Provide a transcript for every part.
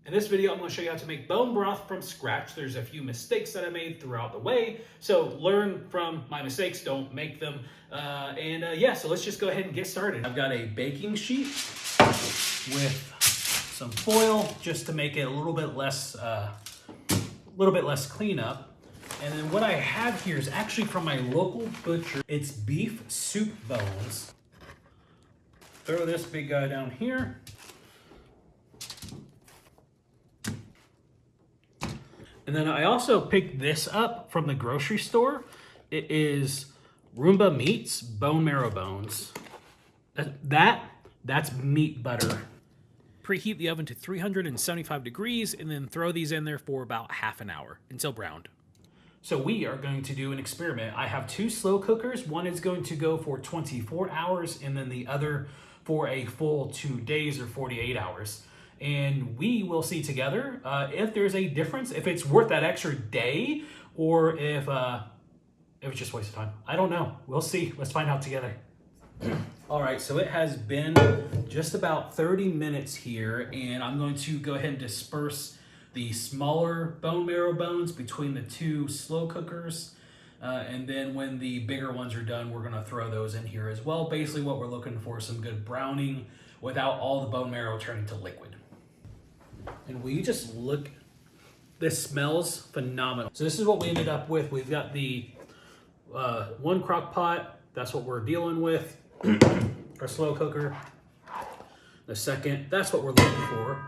In this video, I'm going to show you how to make bone broth from scratch. There's a few mistakes that I made throughout the way, so learn from my mistakes, don't make them. Yeah, so let's just go ahead and get started. I've got a baking sheet with some foil just to make it a little bit less cleanup. And then what I have here is actually from my local butcher. It's beef soup bones. Throw this big guy down here. And then I also picked this up from the grocery store. It is Roomba Meats bone marrow bones. That's meat butter. Preheat the oven to 375 degrees and then throw these in there for about half an hour until browned. So we are going to do an experiment. I have two slow cookers. One is going to go for 24 hours and then the other for a full 2 days or 48 hours. And we will see together if there's a difference, if it's worth that extra day, or if it's just a waste of time. I don't know. We'll see. Let's find out together. All right, so it has been just about 30 minutes here, and I'm going to go ahead and disperse the smaller bone marrow bones between the two slow cookers. And then when the bigger ones are done, we're gonna throw those in here as well. Basically what we're looking for is some good browning without all the bone marrow turning to liquid. And we just look, this smells phenomenal. So this is what we ended up with. We've got the one crock pot, that's what we're dealing with, our slow cooker. The second, that's what we're looking for.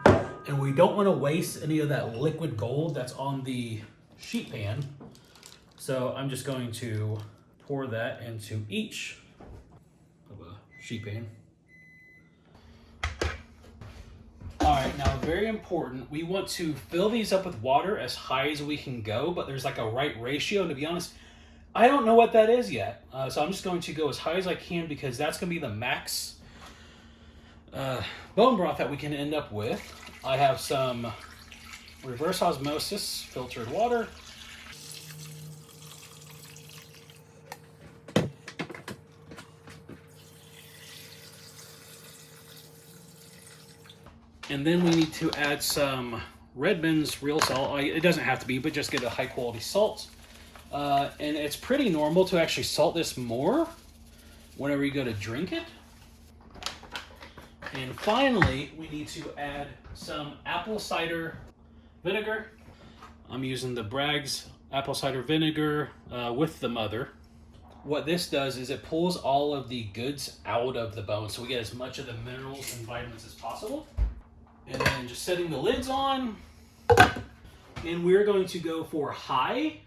And we don't wanna waste any of that liquid gold that's on the sheet pan. So I'm just going to pour that into each of a sheet pan. All right, now very important, we want to fill these up with water as high as we can go, but there's like a right ratio, and to be honest, I don't know what that is yet. So I'm just going to go as high as I can because that's gonna be the max bone broth that we can end up with. I have some reverse osmosis filtered water. And then we need to add some Redmond's real salt. It doesn't have to be, but just get a high quality salt. And it's pretty normal to actually salt this more whenever you go to drink it. And finally, we need to add some apple cider vinegar. I'm using the Bragg's apple cider vinegar with the mother. What this does is it pulls all of the goods out of the bone, so we get as much of the minerals and vitamins as possible. And then just setting the lids on. And we're going to go for high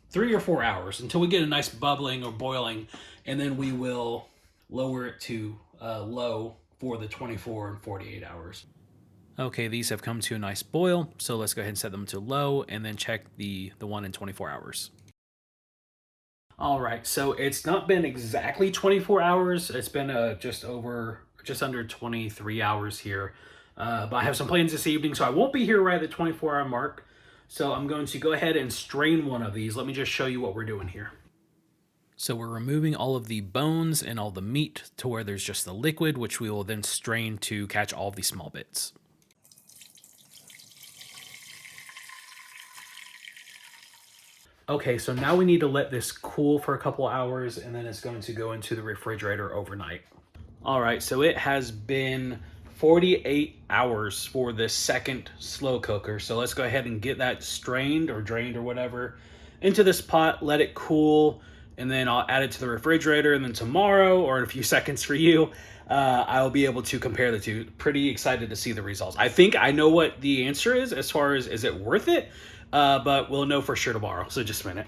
3 or 4 hours until we get a nice bubbling or boiling. And then we will lower it to low for the 24 and 48 hours. Okay, these have come to a nice boil. So let's go ahead and set them to low and then check the one in 24 hours. All right, so it's not been exactly 24 hours. It's been just under 23 hours here. But I have some plans this evening, so I won't be here right at the 24-hour mark. So I'm going to go ahead and strain one of these. Let me just show you what we're doing here. So we're removing all of the bones and all the meat to where there's just the liquid, which we will then strain to catch all of the small bits. Okay, so now we need to let this cool for a couple hours, and then it's going to go into the refrigerator overnight. All right, so it has been 48 hours for this second slow cooker. So let's go ahead and get that strained or drained or whatever into this pot, let it cool, and then I'll add it to the refrigerator. And then tomorrow, or in a few seconds for you, I'll be able to compare the two. Pretty excited to see the results. I think I know what the answer is as far as, is it worth it? But we'll know for sure tomorrow. So just a minute.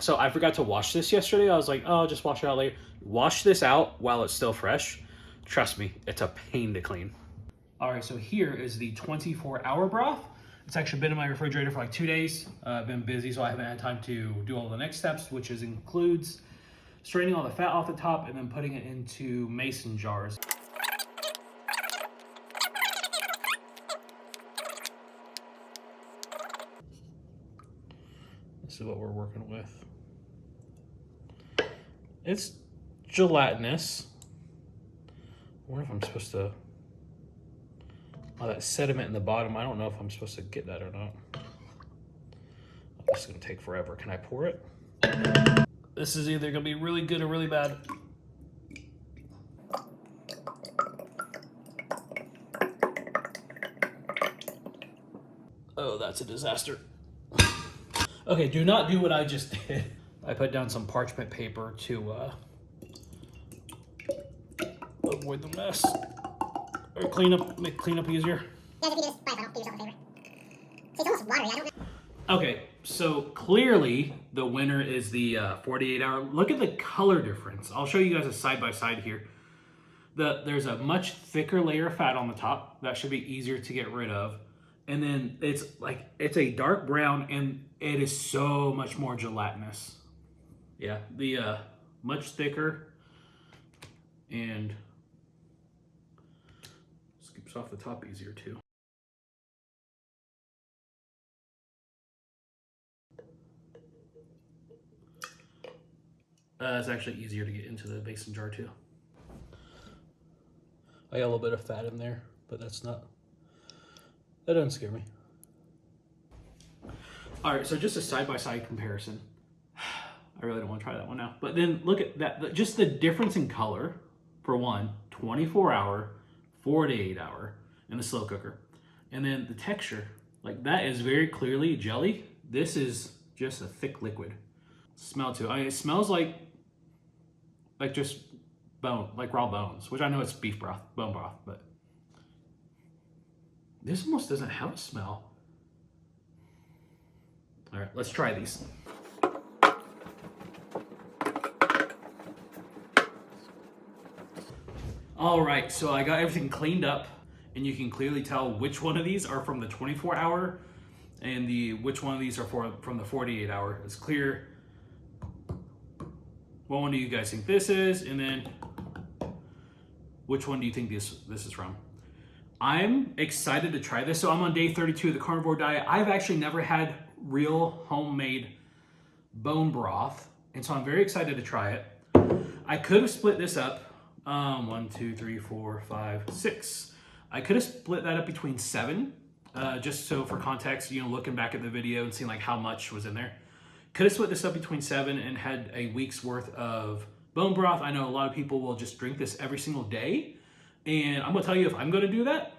So I forgot to wash this yesterday. I was like, oh, I'll just wash it out later. Wash this out while it's still fresh. Trust me, it's a pain to clean. All right, so here is the 24-hour broth. It's actually been in my refrigerator for like 2 days. I've been busy, so I haven't had time to do all the next steps, which includes straining all the fat off the top and then putting it into mason jars. This is what we're working with. It's gelatinous. I wonder if I'm supposed to... Oh, that sediment in the bottom, I don't know if I'm supposed to get that or not. This is gonna take forever. Can I pour it? This is either gonna be really good or really bad. Oh, that's a disaster. Okay, do not do what I just did. I put down some parchment paper to avoid the mess. Or make cleanup easier. Okay, so clearly the winner is the 48-hour. Look at the color difference. I'll show you guys a side-by-side here. There's a much thicker layer of fat on the top. That should be easier to get rid of. And then it's a dark brown and it is so much more gelatinous. Yeah, the much thicker and scoops off the top easier too. It's actually easier to get into the mason jar too. I got a little bit of fat in there, but that doesn't scare me. All right, so just a side-by-side comparison. I really don't want to try that one now. But then look at that, just the difference in color for one, 24-hour, 48-hour in the slow cooker. And then the texture, like that is very clearly jelly. This is just a thick liquid. Smell too. I mean, it smells like just bone, like raw bones, which I know it's beef broth, bone broth, but this almost doesn't have a smell. All right, let's try these. All right, so I got everything cleaned up and you can clearly tell which one of these are from the 24-hour and which one of these are from the 48-hour. It's clear. What one do you guys think this is? And then which one do you think this is from? I'm excited to try this. So I'm on day 32 of the carnivore diet. I've actually never had real homemade bone broth. And so I'm very excited to try it. I could have split this up. 1, 2, 3, 4, 5, 6. I could have split that up between 7. Just so for context, looking back at the video and seeing like how much was in there. Could have split this up between 7 and had a week's worth of bone broth. I know a lot of people will just drink this every single day. And I'm gonna tell you, if I'm gonna do that,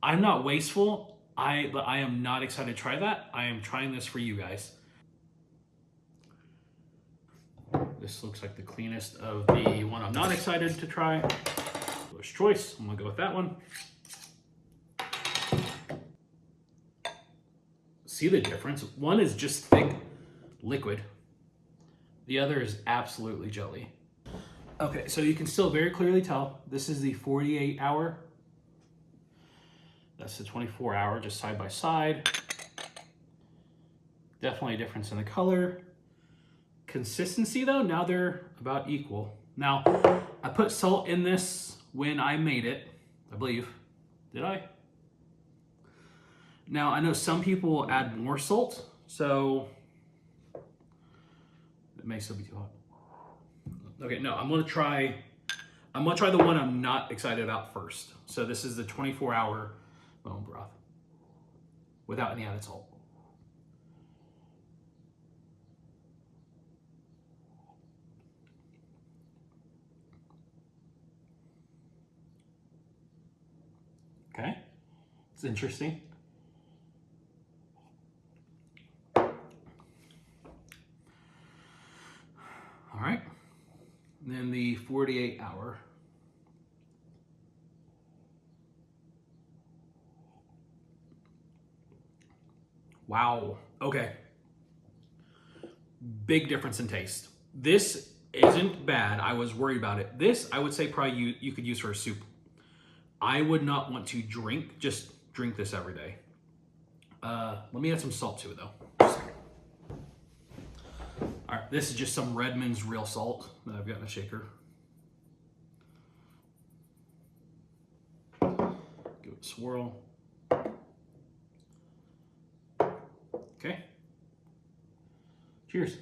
I'm not wasteful, but I am not excited to try that. I am trying this for you guys. This looks like the cleanest of the one I'm not excited to try. First choice, I'm gonna go with that one. See the difference? One is just thick liquid. The other is absolutely jelly. Okay, so you can still very clearly tell this is the 48-hour. That's the 24-hour, just side by side. Definitely a difference in the color. Consistency though, now they're about equal. Now, I put salt in this when I made it, I believe. Did I? Now, I know some people will add more salt, so it may still be too hot. Okay, no, I'm gonna try the one I'm not excited about first. So this is the 24-hour bone broth without any added salt. Okay, it's interesting. All right, and then the 48-hour. Wow, okay. Big difference in taste. This isn't bad. I was worried about it. This, I would say probably you could use for a soup. I would not want to just drink this every day. Let me add some salt to it though. Just a second. All right, this is just some Redmond's real salt that I've got in a shaker. Give it a swirl. Okay. Cheers.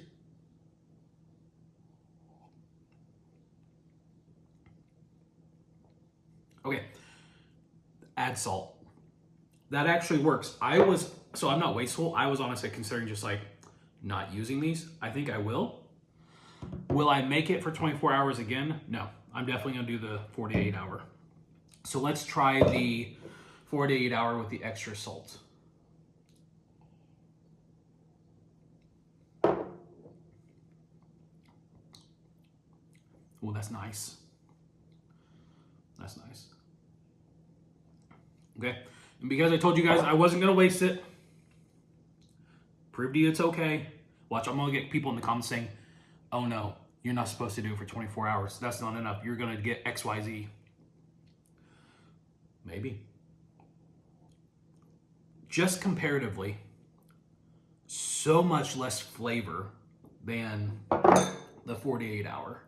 Okay, add salt. That actually works. So I'm not wasteful. I was honestly considering just like not using these. I think I will. Will I make it for 24 hours again? No, I'm definitely gonna do the 48 hour. So let's try the 48 hour with the extra salt. Oh, that's nice. That's nice. Okay, and because I told you guys I wasn't gonna waste it, prove to you it's okay. Watch, I'm gonna get people in the comments saying, oh no, you're not supposed to do it for 24 hours. That's not enough. You're gonna get XYZ. Maybe. Just comparatively, so much less flavor than the 48 hour.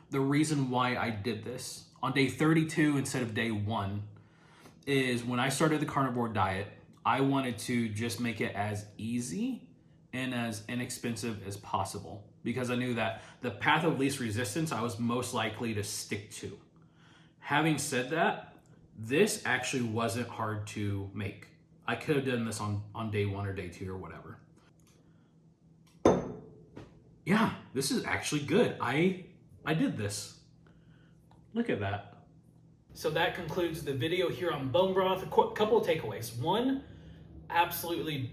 The reason why I did this on day 32 instead of day 1 is when I started the carnivore diet, I wanted to just make it as easy and as inexpensive as possible because I knew that the path of least resistance I was most likely to stick to. Having said that, this actually wasn't hard to make. I could have done this on day 1 or day 2 or whatever. Yeah, this is actually good. I did this. Look at that. So that concludes the video here on bone broth. A couple of takeaways. One, absolutely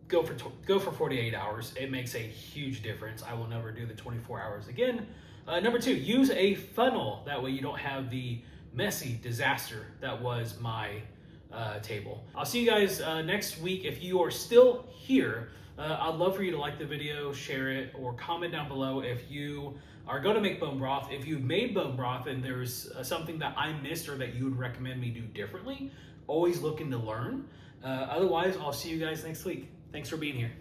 go for 48 hours. It makes a huge difference. I will never do the 24 hours again. Number 2, use a funnel. That way you don't have the messy disaster that was my table. I'll see you guys next week. If you are still here, I'd love for you to like the video, share it, or comment down below if you are going to make bone broth. If you've made bone broth and there's something that I missed or that you would recommend me do differently, always looking to learn. Otherwise, I'll see you guys next week. Thanks for being here.